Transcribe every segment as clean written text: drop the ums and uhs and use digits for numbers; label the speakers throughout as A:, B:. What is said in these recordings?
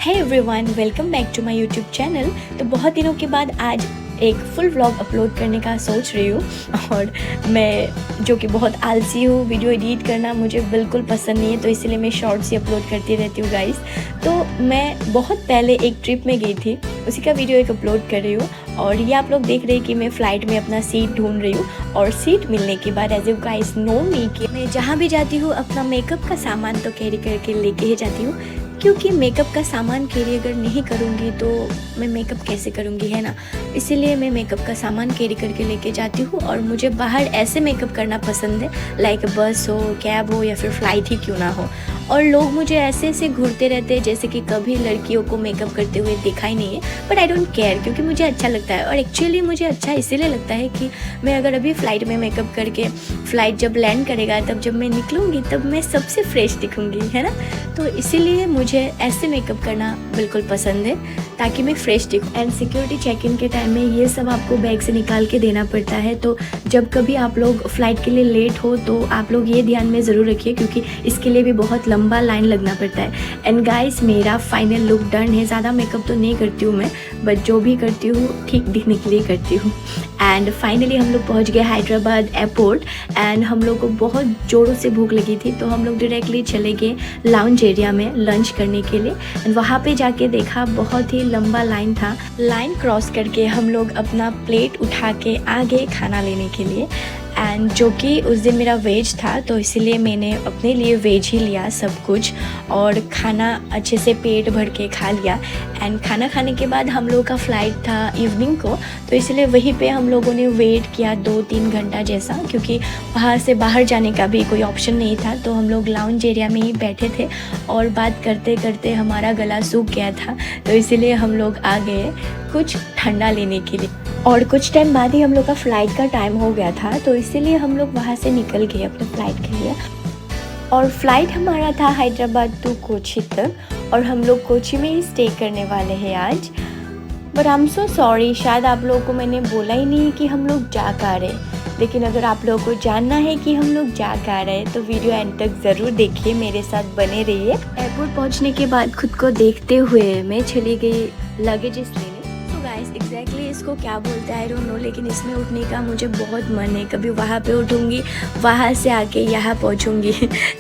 A: Hey everyone, welcome back to my YouTube channel. तो बहुत दिनों के बाद आज एक फुल व्लॉग अपलोड करने का सोच रही हूँ। और मैं जो कि बहुत आलसी हूँ, वीडियो एडिट करना मुझे बिल्कुल पसंद नहीं है, तो इसलिए मैं शॉर्ट्स ही अपलोड करती रहती हूँ गाइस। तो मैं बहुत पहले एक ट्रिप में गई थी, उसी का वीडियो एक अपलोड कर रही हूँ। और ये आप लोग देख रहे हैं कि मैं फ़्लाइट में अपना सीट ढूंढ रही हूँ। और सीट मिलने के बाद एज यू गाइस नो मी कि मैं जहाँ भी जाती हूँ अपना मेकअप का सामान तो कैरी करके लेके ही जाती हूँ, क्योंकि मेकअप का सामान कैरी अगर नहीं करूँगी तो मैं मेकअप कैसे करूँगी, है ना। इसीलिए मैं मेकअप का सामान कैरी करके लेके जाती हूँ। और मुझे बाहर ऐसे मेकअप करना पसंद है, लाइक बस हो, कैब हो या फिर फ़्लाइट ही क्यों ना हो। और लोग मुझे ऐसे ऐसे घूरते रहते हैं जैसे कि कभी लड़कियों को मेकअप करते हुए देखा ही नहीं है। बट आई डोंट केयर, क्योंकि मुझे अच्छा लगता है। और एक्चुअली मुझे अच्छा इसीलिए लगता है कि मैं अगर अभी फ़्लाइट में मेकअप करके फ़्लाइट जब लैंड करेगा तब जब मैं निकलूँगी तब मैं सबसे फ्रेश दिखूँगी, है ना। तो इसीलिए मुझे ऐसे मेकअप करना बिल्कुल पसंद है ताकि मैं फ्रेश दिखूँ। एंड सिक्योरिटी चेक इन के टाइम में ये सब आपको बैग से निकाल के देना पड़ता है। तो जब कभी आप लोग फ़्लाइट के लिए लेट हो तो आप लोग ये ध्यान में ज़रूर रखिए, क्योंकि इसके लिए भी बहुत लंबा लाइन लगना पड़ता है। एंड गाइस, मेरा फाइनल लुक डन है। ज़्यादा मेकअप तो नहीं करती हूँ मैं, बट जो भी करती हूँ ठीक दिखने के लिए करती हूँ। एंड फाइनली हम लोग पहुँच गए हैदराबाद एयरपोर्ट। एंड हम लोग को बहुत ज़ोरों से भूख लगी थी, तो हम लोग डायरेक्टली चले गए लाउंज एरिया में लंच करने के लिए। एंड वहाँ पे जाके देखा बहुत ही लंबा लाइन था। लाइन क्रॉस करके हम लोग अपना प्लेट उठा के आ गए खाना लेने के लिए। एंड जो कि उस दिन मेरा वेज था, तो इसीलिए मैंने अपने लिए वेज ही लिया सब कुछ, और खाना अच्छे से पेट भर के खा लिया। एंड खाना खाने के बाद हम लोग का फ़्लाइट था इवनिंग को, तो इसलिए वहीं पे हम लोगों ने वेट किया 2-3 घंटा जैसा, क्योंकि वहाँ से बाहर जाने का भी कोई ऑप्शन नहीं था। तो हम लोग लाउंज एरिया में ही बैठे थे और बात करते करते हमारा गला सूख गया था, तो इसीलिए हम लोग आ गए कुछ ठंडा लेने के लिए। और कुछ टाइम बाद ही हम लोग का फ़्लाइट का टाइम हो गया था, तो इसीलिए हम लोग वहाँ से निकल गए अपने फ़्लाइट के लिए। और फ़्लाइट हमारा था हैदराबाद टू कोची तक, और हम लोग कोची में ही स्टे करने वाले हैं आज। But I am so sorry, शायद आप लोगों को मैंने बोला ही नहीं कि हम लोग जा कहाँ रहे। लेकिन अगर आप लोगों को जानना है कि हम लोग जा कहाँ रहे तो वीडियो एंड तक ज़रूर देखिए, मेरे साथ बने रहिए। एयरपोर्ट पहुंचने के बाद खुद को देखते हुए मैं चली गई लगेजेस लेने। तो गाइस, एग्जैक्टली इसको क्या बोलते हैं आई डोंट नो, लेकिन इसमें उठने का मुझे बहुत मन है। कभी वहाँ पे उठूँगी, वहाँ से आके यहाँ पहुँचूँगी।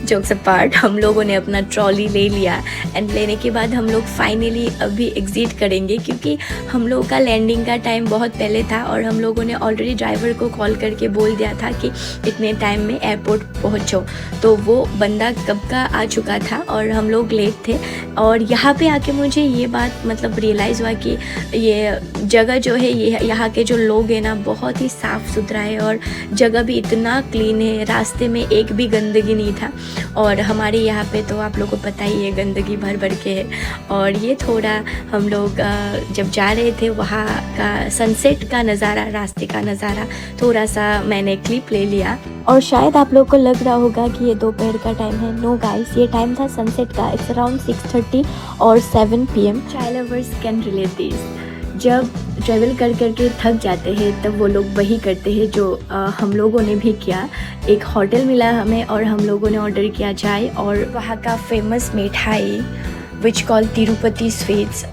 A: जोक्स अपार्ट, हम लोगों ने अपना ट्रॉली ले लिया। एंड लेने के बाद हम लोग फाइनली अभी एग्ज़िट करेंगे, क्योंकि हम लोगों का लैंडिंग का टाइम बहुत पहले था। और हम लोगों ने ऑलरेडी ड्राइवर को कॉल करके बोल दिया था कि इतने टाइम में एयरपोर्ट पहुँचो, तो वो बंदा कब का आ चुका था और हम लोग लेट थे। और यहाँ पे आके मुझे ये बात मतलब रियलाइज़ हुआ कि ये जगह जो है, ये यहाँ के जो लोग हैं ना, बहुत ही साफ़ सुथरा है और जगह भी इतना क्लीन है। रास्ते में एक भी गंदगी नहीं था। और हमारे यहाँ पे तो आप लोगों को पता ही है, गंदगी भर भर के है। और ये थोड़ा हम लोग जब जा रहे थे वहाँ का सनसेट का नज़ारा, रास्ते का नज़ारा थोड़ा सा मैंने क्लिप ले लिया। और शायद आप लोगों को लग रहा होगा कि ये दोपहर का टाइम है। नो गाइस, ये टाइम था सनसेट का। इट्स अराउंड 6:30 और 7 PM। Child lovers can relate this. जब ट्रैवल कर करके थक जाते हैं तब वो लोग वही करते हैं जो हम लोगों ने भी किया। एक होटल मिला हमें और हम लोगों ने ऑर्डर किया चाय और वहाँ का फेमस मिठाई विच कॉल तिरुपति स्वीट्स।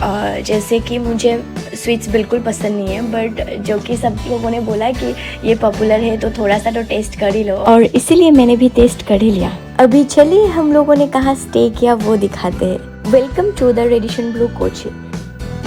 A: जैसे कि मुझे स्वीट्स बिल्कुल पसंद नहीं है, बट जो कि सब लोगों ने बोला कि ये पॉपुलर है तो थोड़ा सा तो टेस्ट कर ही लो, और इसीलिए मैंने भी टेस्ट कर ही लिया। अभी चलिए हम लोगों ने कहाँ स्टे किया वो दिखाते हैं। Welcome to the Radisson Blu Kochi.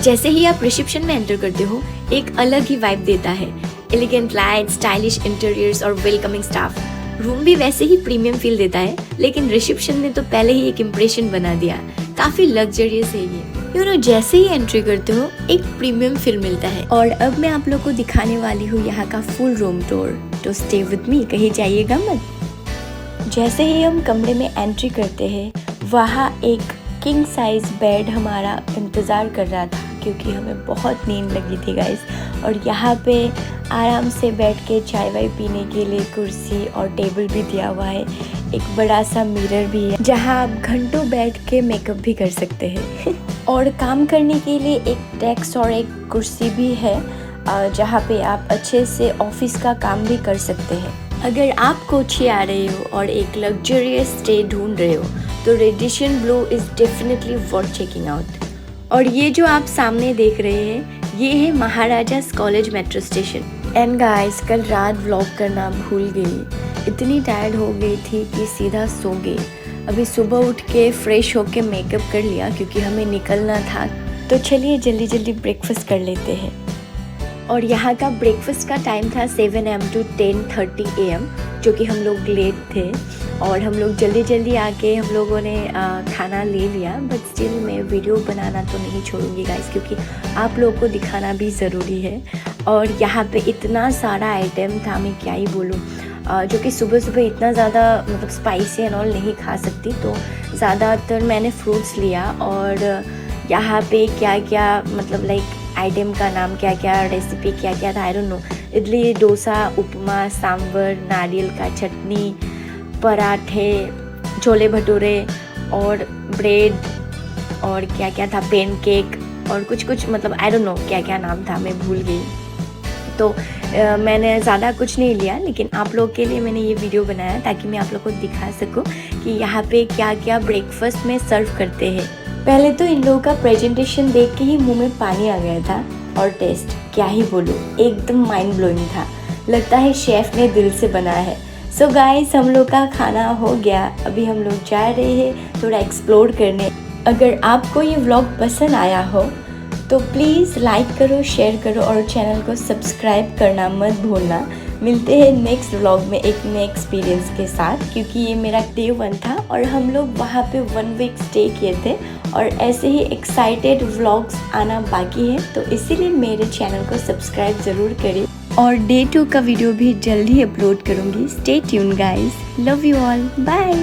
A: जैसे ही आप रिसेप्शन में एंटर करते हो एक अलग ही वाइब देता है। एलिगेंट लाइट, स्टाइलिश इंटीरियर्स और वेलकमिंग स्टाफ। रूम भी वैसे ही प्रीमियम फील देता है, लेकिन रिसेप्शन ने तो पहले ही एक इम्प्रेशन बना दिया। काफी लग्जरियस है ये। जैसे ही एंट्री करते हो एक प्रीमियम फील मिलता है। और अब मैं आप लोग को दिखाने वाली हूँ यहाँ का फुल रूम टूर, तो स्टे विद मी, कहीं जाइएगा मत। जैसे ही हम कमरे में एंट्री करते हैं वहाँ एक किंग साइज बेड हमारा इंतज़ार कर रहा था, क्योंकि हमें बहुत नींद लगी थी गाइस। और यहाँ पे आराम से बैठ के चाय वाय पीने के लिए कुर्सी और टेबल भी दिया हुआ है। एक बड़ा सा मिरर भी है जहाँ आप घंटों बैठ के मेकअप भी कर सकते हैं। और काम करने के लिए एक डेस्क और एक कुर्सी भी है, जहाँ पे आप अच्छे से ऑफिस का काम भी कर सकते हैं। अगर आप कोची आ रहे हो और एक लग्जरियस स्टे ढूंढ रहे हो तो Radisson blue is definitely worth checking out. और ये जो आप सामने देख रहे हैं ये है Maharaja's college metro station. And guys कल रात व्लॉग करना भूल गई, इतनी टायर्ड हो गई थी कि सीधा सो गई। अभी सुबह उठ के फ्रेश होके मेकअप कर लिया क्योंकि हमें निकलना था। तो चलिए जल्दी जल्दी ब्रेकफास्ट कर लेते हैं। और यहाँ का ब्रेकफास्ट का टाइम था 7 AM to 10:30 AM, जो कि हम लोग लेट थे और हम लोग जल्दी जल्दी आके हम लोगों ने खाना ले लिया। बट स्टिल मैं वीडियो बनाना तो नहीं छोड़ूंगी गाइस, क्योंकि आप लोगों को दिखाना भी ज़रूरी है। और यहाँ पे इतना सारा आइटम था, मैं क्या ही बोलूँ, जो कि सुबह सुबह इतना ज़्यादा मतलब स्पाइसी एंड ऑल नहीं खा सकती, तो ज़्यादातर मैंने फ्रूट्स लिया। और यहाँ पे क्या क्या मतलब लाइक आइटम का नाम क्या क्या, रेसिपी क्या क्या था, I don't know. Idli, dosa, upma, sambar, नारियल का चटनी, पराठे, छोले भटूरे और ब्रेड और क्या क्या था, पेनकेक और कुछ मतलब आई डोंट नो क्या क्या नाम था, मैं भूल गई। तो मैंने ज़्यादा कुछ नहीं लिया, लेकिन आप लोग के लिए मैंने ये वीडियो बनाया ताकि मैं आप लोग को दिखा सकूं कि यहाँ पे क्या क्या ब्रेकफास्ट में सर्व करते हैं। पहले तो इन लोगों का प्रेजेंटेशन देख के ही मुंह में पानी आ गया था, और टेस्ट क्या ही बोलूँ, एकदम माइंड ब्लोइंग था। लगता है शेफ़ ने दिल से बनाया है। सो गाइस हम लोग का खाना हो गया, अभी हम लोग जा रहे हैं थोड़ा एक्सप्लोर करने। अगर आपको ये व्लॉग पसंद आया हो तो प्लीज़ लाइक करो, शेयर करो और चैनल को सब्सक्राइब करना मत भूलना। मिलते हैं नेक्स्ट व्लॉग में एक नए एक्सपीरियंस के साथ, क्योंकि ये मेरा डे 1 था और हम लोग वहाँ पे 1 वीक स्टे किए थे और ऐसे ही एक्साइटेड व्लॉग्स आना बाकी है। तो इसीलिए मेरे चैनल को सब्सक्राइब ज़रूर करें और डे 2 का वीडियो भी जल्दी अपलोड करूँगी। Stay tune guys, love you all, bye.